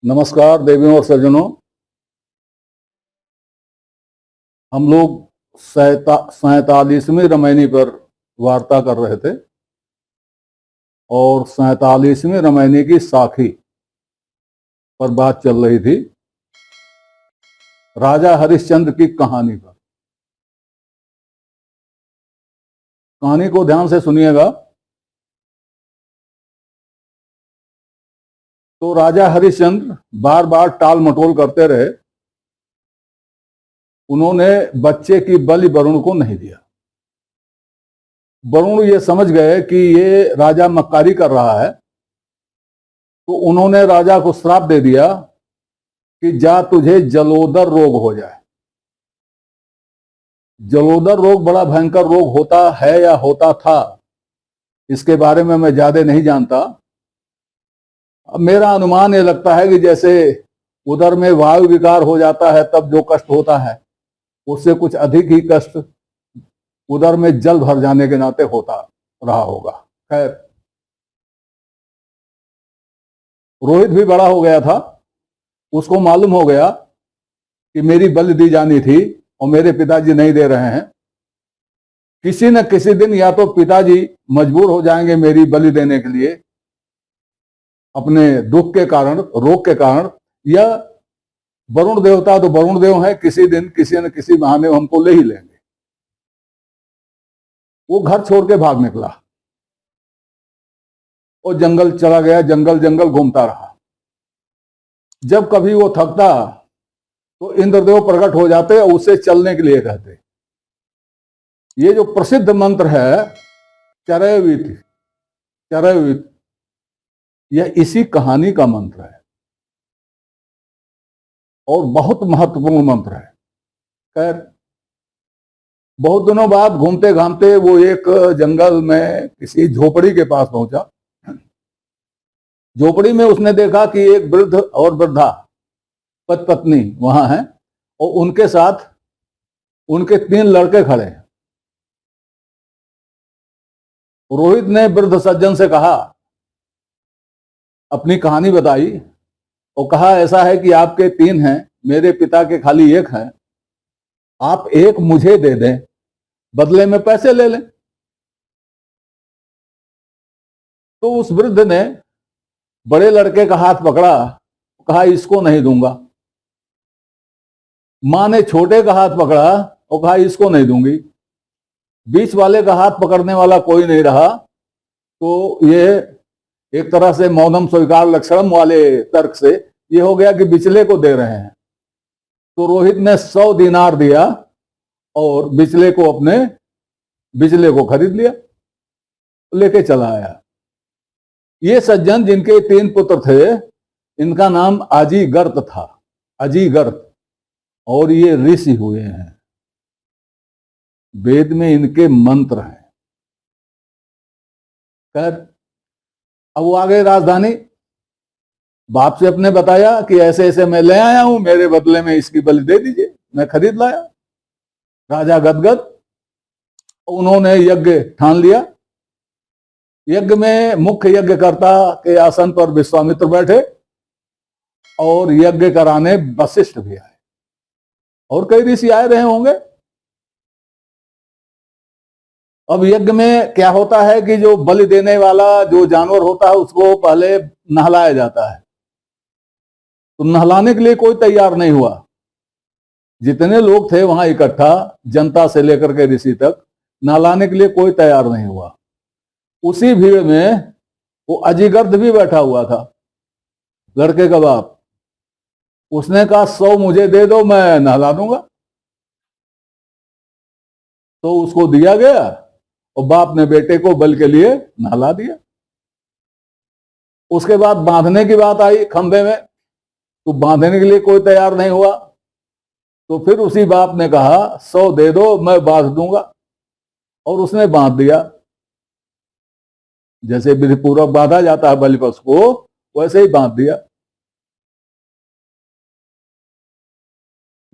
नमस्कार देवियों और सज्जनों। हम लोग 47वीं रामायणी पर वार्ता कर रहे थे और 47वीं रामायणी की साखी पर बात चल रही थी, राजा हरिश्चंद्र की कहानी पर। कहानी को ध्यान से सुनिएगा। तो राजा हरिश्चंद्र बार बार टाल मटोल करते रहे। उन्होंने बच्चे की बलि वरुण को नहीं दिया। वरुण ये समझ गए कि ये राजा मक्कारी कर रहा है, तो उन्होंने राजा को श्राप दे दिया कि जा तुझे जलोदर रोग हो जाए। जलोदर रोग बड़ा भयंकर रोग होता है या होता था, इसके बारे में मैं ज्यादा नहीं जानता। अब मेरा अनुमान ये लगता है कि जैसे उदर में वायु विकार हो जाता है तब जो कष्ट होता है, उससे कुछ अधिक ही कष्ट उदर में जल भर जाने के नाते होता रहा होगा। खैर, रोहित भी बड़ा हो गया था। उसको मालूम हो गया कि मेरी बलि दी जानी थी और मेरे पिताजी नहीं दे रहे हैं। किसी न किसी दिन या तो पिताजी मजबूर हो जाएंगे मेरी बलि देने के लिए, अपने दुख के कारण, रोग के कारण, या वरुण देवता तो वरुण देव है, किसी दिन किसी न किसी बहाने हमको ले ही लेंगे। वो घर छोड़ के भाग निकला और जंगल चला गया। जंगल जंगल घूमता रहा। जब कभी वो थकता तो इंद्रदेव प्रकट हो जाते और उसे चलने के लिए कहते। ये जो प्रसिद्ध मंत्र है चरैवित, चरैवित, यह इसी कहानी का मंत्र है और बहुत महत्वपूर्ण मंत्र है। खैर, बहुत दिनों बाद घूमते घामते वो एक जंगल में किसी झोपड़ी के पास पहुंचा। झोपड़ी में उसने देखा कि एक वृद्ध और वृद्धा पति पत्नी वहां हैं और उनके साथ उनके 3 लड़के खड़े हैं। रोहित ने वृद्ध सज्जन से कहा, अपनी कहानी बताई और कहा ऐसा है कि आपके 3 हैं, मेरे पिता के खाली 1 है। आप एक मुझे दे दें, बदले में पैसे ले लें। तो उस वृद्ध ने बड़े लड़के का हाथ पकड़ा, कहा इसको नहीं दूंगा। मां ने छोटे का हाथ पकड़ा और कहा इसको नहीं दूंगी। बीच वाले का हाथ पकड़ने वाला कोई नहीं रहा। तो ये एक तरह से मौनम स्वीकार लक्षणम वाले तर्क से ये हो गया कि बिचले को दे रहे हैं। तो रोहित ने 100 दिनार दिया और बिचले को खरीद लिया, लेके चला आया। ये सज्जन जिनके 3 पुत्र थे, इनका नाम अजीगर्त था, अजीगर्त, और ये ऋषि हुए हैं। वेद में इनके मंत्र हैं। खैर, अब वो आ गए राजधानी। बाप से अपने बताया कि ऐसे ऐसे मैं ले आया हूं, मेरे बदले में इसकी बलि दे दीजिए, मैं खरीद लाया। राजा गदगद। उन्होंने यज्ञ ठान लिया। यज्ञ में मुख्य यज्ञकर्ता के आसन पर विश्वामित्र बैठे और यज्ञ कराने वशिष्ठ भी आए और कई ऋषि आए रहे होंगे। अब यज्ञ में क्या होता है कि जो बलि देने वाला जो जानवर होता है उसको पहले नहलाया जाता है। तो नहलाने के लिए कोई तैयार नहीं हुआ। जितने लोग थे वहां इकट्ठा, जनता से लेकर के ऋषि तक, नहलाने के लिए कोई तैयार नहीं हुआ। उसी भीड़ में वो अजीगर्द भी बैठा हुआ था, लड़के का बाप। उसने कहा 100 मुझे दे दो, मैं नहला दूंगा। तो उसको दिया गया और बाप ने बेटे को बल के लिए नहला दिया। उसके बाद बांधने की बात आई खंभे में, तो बांधने के लिए कोई तैयार नहीं हुआ। तो फिर उसी बाप ने कहा 100 दे दो, मैं बांध दूंगा, और उसने बांध दिया। जैसे विधिपूर्वक बांधा जाता है बलि पशु को, वैसे ही बांध दिया।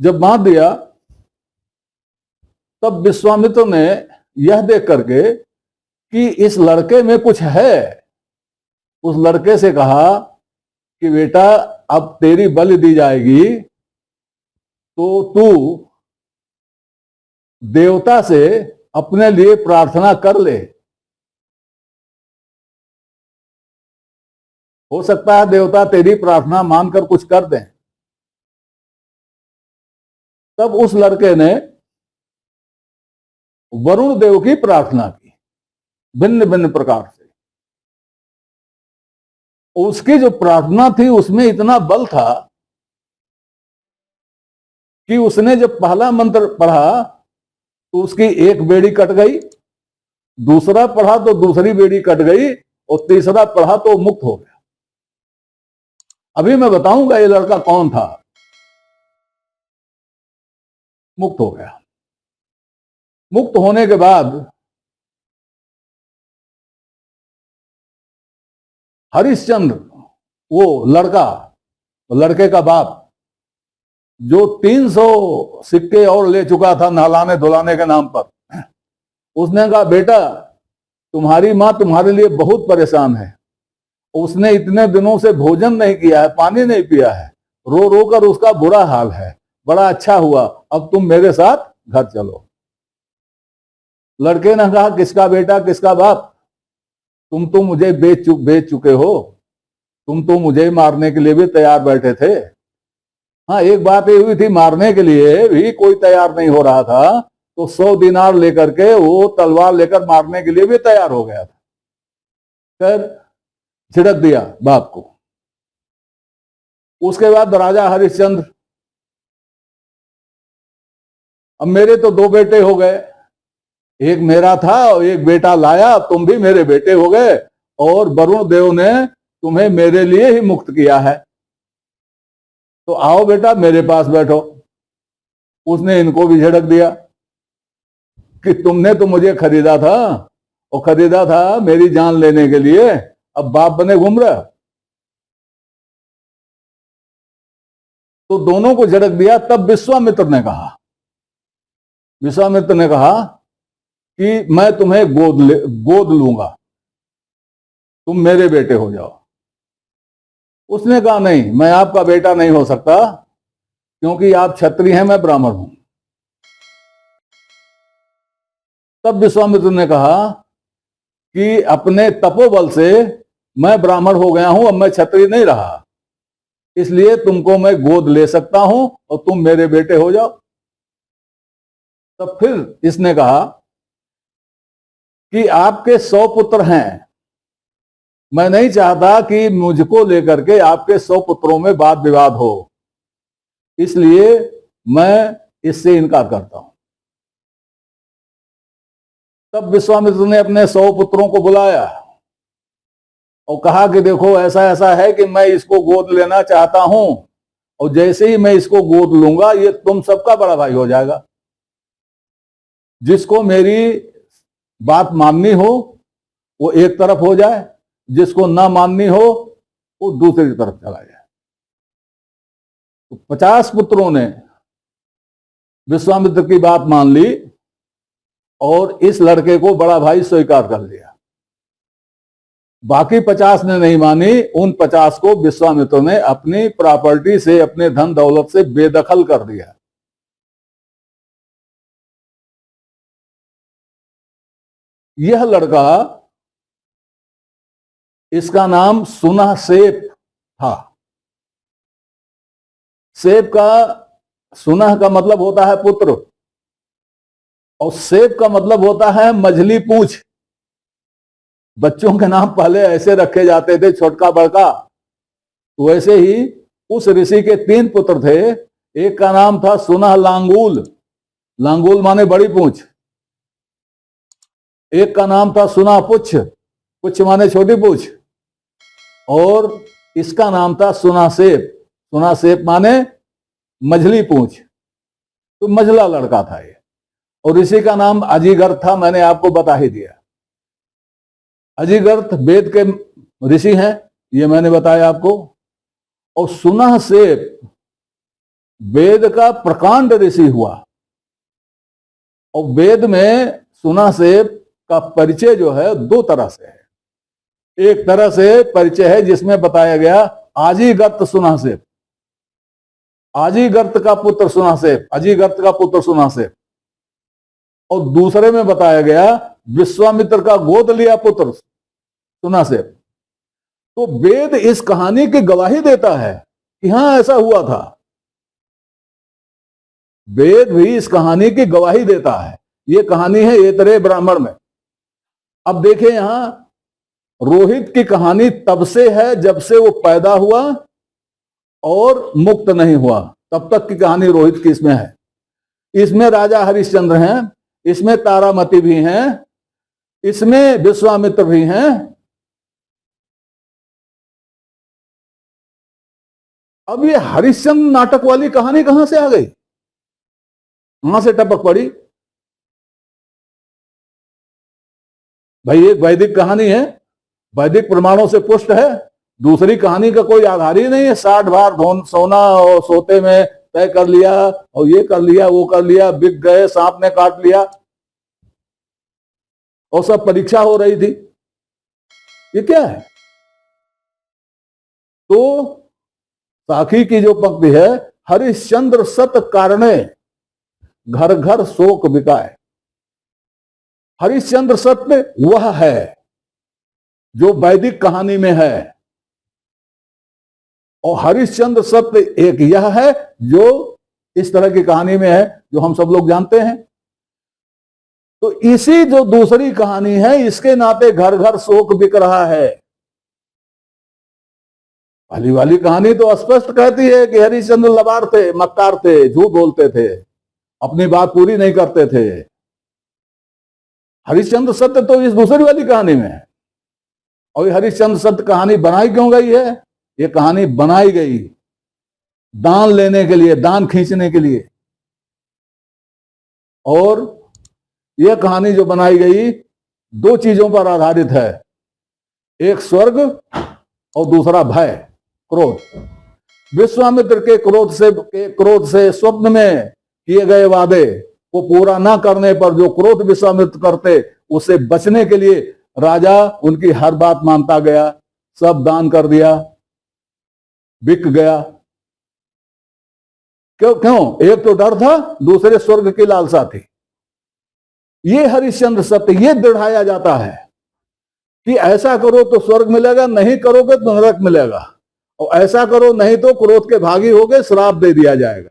जब बांध दिया तब विश्वामित्र ने यह देख करके कि इस लड़के में कुछ है, उस लड़के से कहा कि बेटा अब तेरी बलि दी जाएगी तो तू देवता से अपने लिए प्रार्थना कर ले। हो सकता है देवता तेरी प्रार्थना मानकर कुछ कर दें। तब उस लड़के ने वरुण देव की प्रार्थना की भिन्न भिन्न प्रकार से। उसकी जो प्रार्थना थी उसमें इतना बल था कि उसने जब पहला मंत्र पढ़ा तो उसकी एक बेड़ी कट गई, दूसरा पढ़ा तो दूसरी बेड़ी कट गई, और तीसरा पढ़ा तो मुक्त हो गया। अभी मैं बताऊंगा ये लड़का कौन था। मुक्त हो गया। मुक्त होने के बाद हरिश्चंद्र, वो लड़का, लड़के का बाप, जो 300 सिक्के और ले चुका था नहलाने धुलाने के नाम पर, उसने कहा बेटा तुम्हारी मां तुम्हारे लिए बहुत परेशान है, उसने इतने दिनों से भोजन नहीं किया है, पानी नहीं पिया है, रो रो कर उसका बुरा हाल है, बड़ा अच्छा हुआ अब तुम मेरे साथ घर चलो। लड़के ने कहा किसका बेटा किसका बाप, तुम तो मुझे बेच चुके हो, तुम तो मुझे मारने के लिए भी तैयार बैठे थे। हाँ एक बात ये हुई थी, मारने के लिए भी कोई तैयार नहीं हो रहा था, तो 100 दिनार लेकर के वो तलवार लेकर मारने के लिए भी तैयार हो गया था। फिर झिड़क दिया बाप को। उसके बाद राजा हरिश्चंद्र, अब मेरे तो 2 बेटे हो गए, एक मेरा था और एक बेटा लाया, तुम भी मेरे बेटे हो गए, और वरुण देव ने तुम्हें मेरे लिए ही मुक्त किया है, तो आओ बेटा मेरे पास बैठो। उसने इनको भी झड़क दिया कि तुमने तो मुझे खरीदा था, और खरीदा था मेरी जान लेने के लिए, अब बाप बने घूम रहा। तो दोनों को झड़क दिया। तब विश्वामित्र ने कहा कि मैं तुम्हें गोद लूंगा, तुम मेरे बेटे हो जाओ। उसने कहा नहीं, मैं आपका बेटा नहीं हो सकता, क्योंकि आप क्षत्रिय हैं, मैं ब्राह्मण हूं। तब विश्वामित्र ने कहा कि अपने तपोबल से मैं ब्राह्मण हो गया हूं, अब मैं क्षत्रिय नहीं रहा, इसलिए तुमको मैं गोद ले सकता हूं और तुम मेरे बेटे हो जाओ। तब फिर इसने कहा कि आपके 100 पुत्र हैं, मैं नहीं चाहता कि मुझको लेकर के आपके 100 पुत्रों में वाद विवाद हो, इसलिए मैं इससे इनकार करता हूं। तब विश्वामित्र ने अपने 100 पुत्रों को बुलाया और कहा कि देखो ऐसा ऐसा है कि मैं इसको गोद लेना चाहता हूं, और जैसे ही मैं इसको गोद लूंगा ये तुम सबका बड़ा भाई हो जाएगा। जिसको मेरी बात माननी हो वो एक तरफ हो जाए, जिसको ना माननी हो वो दूसरी तरफ चला जाए। तो 50 पुत्रों ने विश्वामित्र की बात मान ली और इस लड़के को बड़ा भाई स्वीकार कर लिया। बाकी 50 ने नहीं मानी। उन 50 को विश्वामित्र ने अपनी प्रॉपर्टी से, अपने धन दौलत से बेदखल कर दिया। यह लड़का, इसका नाम सुना सेप था। सेप का, सुना का मतलब होता है पुत्र, और सेप का मतलब होता है मझली पूंछ। बच्चों के नाम पहले ऐसे रखे जाते थे, छोटका बड़का। तो वैसे ही उस ऋषि के 3 पुत्र थे। एक का नाम था सुना लांगूल, लांगूल माने बड़ी पूंछ। एक का नाम था सुना पुच्छ, पुच्छ माने छोटी पूंछ। और इसका नाम था सुना सेप, सुना सेप माने मझली पूंछ। तो मझला लड़का था ये। और ऋषि का नाम अजिगर्थ था, मैंने आपको बता ही दिया। अजिगर्थ वेद के ऋषि हैं, ये मैंने बताया आपको। और सुना सेप वेद का प्रकांड ऋषि हुआ। और वेद में सुना सेप का परिचय जो है 2 तरह से है। एक तरह से परिचय है जिसमें बताया गया आजीगर्त सुनासेप, आजीगर्त का पुत्र सुनासेप, अजीगर्त का पुत्र सुनासेप। और दूसरे में बताया गया विश्वामित्र का गोद लिया पुत्र सुनासेप। तो वेद इस कहानी की गवाही देता है कि हां ऐसा हुआ था। वेद भी इस कहानी की गवाही देता है। यह कहानी है ऐतरेय ब्राह्मण में। अब देखिए यहां रोहित की कहानी तब से है जब से वो पैदा हुआ और मुक्त नहीं हुआ, तब तक की कहानी रोहित की इसमें है। इसमें राजा हरिश्चंद्र हैं, इसमें तारामती भी हैं, इसमें विश्वामित्र भी हैं। अब ये हरिश्चंद्र नाटक वाली कहानी कहां से आ गई, कहां से टपक पड़ी? भाई एक वैदिक कहानी है, वैदिक प्रमाणों से पुष्ट है, दूसरी कहानी का कोई आधार ही नहीं है। 60 बार सोना और सोते में तय कर लिया और ये कर लिया वो कर लिया, बिक गए, सांप ने काट लिया और सब परीक्षा हो रही थी। ये क्या है? तो साखी की जो पंक्ति है, हरिश्चंद्र सत कारणे घर घर शोक बिकाए। हरिश्चंद्र सत्य वह है जो वैदिक कहानी में है, और हरिश्चंद्र सत्य एक यह है जो इस तरह की कहानी में है, जो हम सब लोग जानते हैं। तो इसी जो दूसरी कहानी है, इसके नाते घर घर शोक बिक रहा है। पहली वाली कहानी तो स्पष्ट कहती है कि हरिश्चंद्र लबार थे, मक्कार थे, झूठ बोलते थे, अपनी बात पूरी नहीं करते थे। हरिश्चंद्र सत्य तो इस दूसरी वाली कहानी में है। और ये हरिश्चंद्र सत्य कहानी बनाई क्यों गई है? ये कहानी बनाई गई दान लेने के लिए, दान खींचने के लिए। और यह कहानी जो बनाई गई दो चीजों पर आधारित है, एक स्वर्ग और दूसरा भय, क्रोध। विश्वामित्र के क्रोध से स्वप्न में किए गए वादे को पूरा ना करने पर जो क्रोध विश्वामित्र करते, उससे बचने के लिए राजा उनकी हर बात मानता गया, सब दान कर दिया, बिक गया। क्यों क्यों? एक तो डर था, दूसरे स्वर्ग की लालसा थी। ये हरिश्चंद्र सत्य ये दृढ़ाया जाता है कि ऐसा करो तो स्वर्ग मिलेगा, नहीं करोगे तो नरक मिलेगा, और ऐसा करो नहीं तो क्रोध के भागी होगे, श्राप दे दिया जाएगा।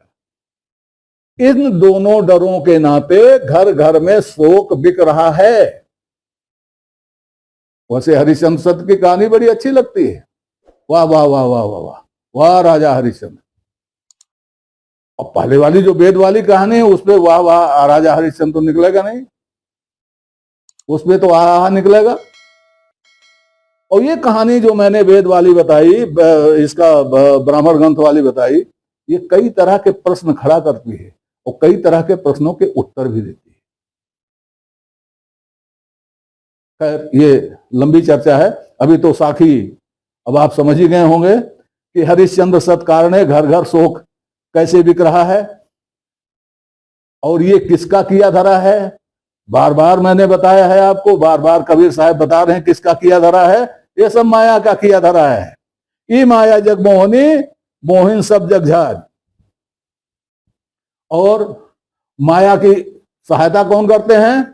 इन दोनों डरों के नाते घर घर में शोक बिक रहा है। वैसे हरिश्चंद्र सत्य की कहानी बड़ी अच्छी लगती है। वाह वाह वाह वाह वाह वाह वाह राजा हरिश्चंद्र। और पहले वाली जो वेद वाली कहानी है उसपे वाह वाह राजा हरिश्चंद्र तो निकलेगा नहीं, उसमें तो आहा निकलेगा। और ये कहानी जो मैंने वेद वाली बताई, इसका ब्राह्मण ग्रंथ वाली बताई, ये कई तरह के प्रश्न खड़ा करती है और कई तरह के प्रश्नों के उत्तर भी देती है। खैर ये लंबी चर्चा है, अभी तो साखी अब आप समझ ही गए होंगे कि हरिश्चंद्र सत कारणे घर घर शोक कैसे बिक रहा है, और ये किसका किया धरा है। बार बार मैंने बताया है आपको, बार बार कबीर साहब बता रहे हैं किसका किया धरा है। ये सब माया का किया धरा है। ई माया जग मोहनी, मोहिन सब जग झाज। और माया की सहायता कौन करते हैं?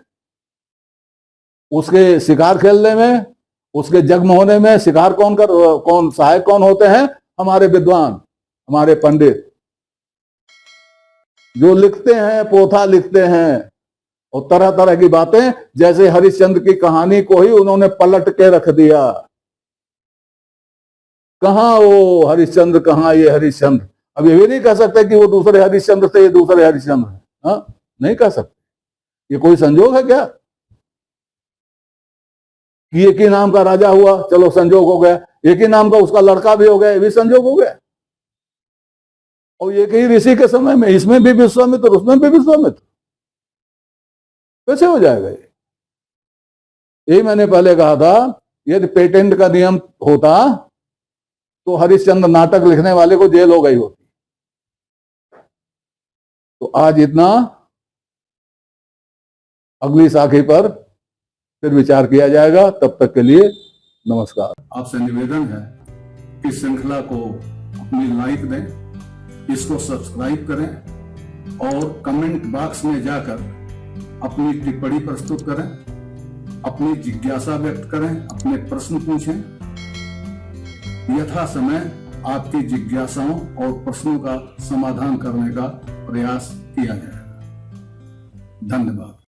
उसके शिकार खेलने में, उसके जग होने में शिकार कौन सहायक कौन होते हैं? हमारे विद्वान, हमारे पंडित, जो लिखते हैं, पोथा लिखते हैं और तरह तरह की बातें, जैसे हरिश्चंद्र की कहानी को ही उन्होंने पलट के रख दिया। कहां वो हरिश्चंद्र, कहां ये हरिश्चंद्र। अब ये भी नहीं कह सकते कि वो दूसरे हरिश्चंद्र थे, ये दूसरे हरिश्चंद्र है। हाँ, नहीं कह सकते। ये कोई संजोग है क्या कि एक ही नाम का राजा हुआ, चलो संजोग हो गया, एक ही नाम का उसका लड़का भी हो गया, ये भी संजोग हो गया। और एक ही ऋषि के समय में इसमें भी विश्वामित्र, उसमें भी विश्वामित्र, कैसे हो जाएगा ये? यही मैंने पहले कहा था, यदि पेटेंट का नियम होता तो हरिश्चंद्र नाटक लिखने वाले को जेल हो गई होती। तो आज इतना, अगली साखी पर फिर विचार किया जाएगा। तब तक के लिए नमस्कार। आपसे निवेदन है की श्रृंखला को अपनी लाइक दें, इसको सब्सक्राइब करें और कमेंट बॉक्स में जाकर अपनी टिप्पणी प्रस्तुत करें, अपनी जिज्ञासा व्यक्त करें, अपने प्रश्न पूछें। यथा समय आपकी जिज्ञासाओं और प्रश्नों का समाधान करने का प्रयास किया जाएगा। धन्यवाद।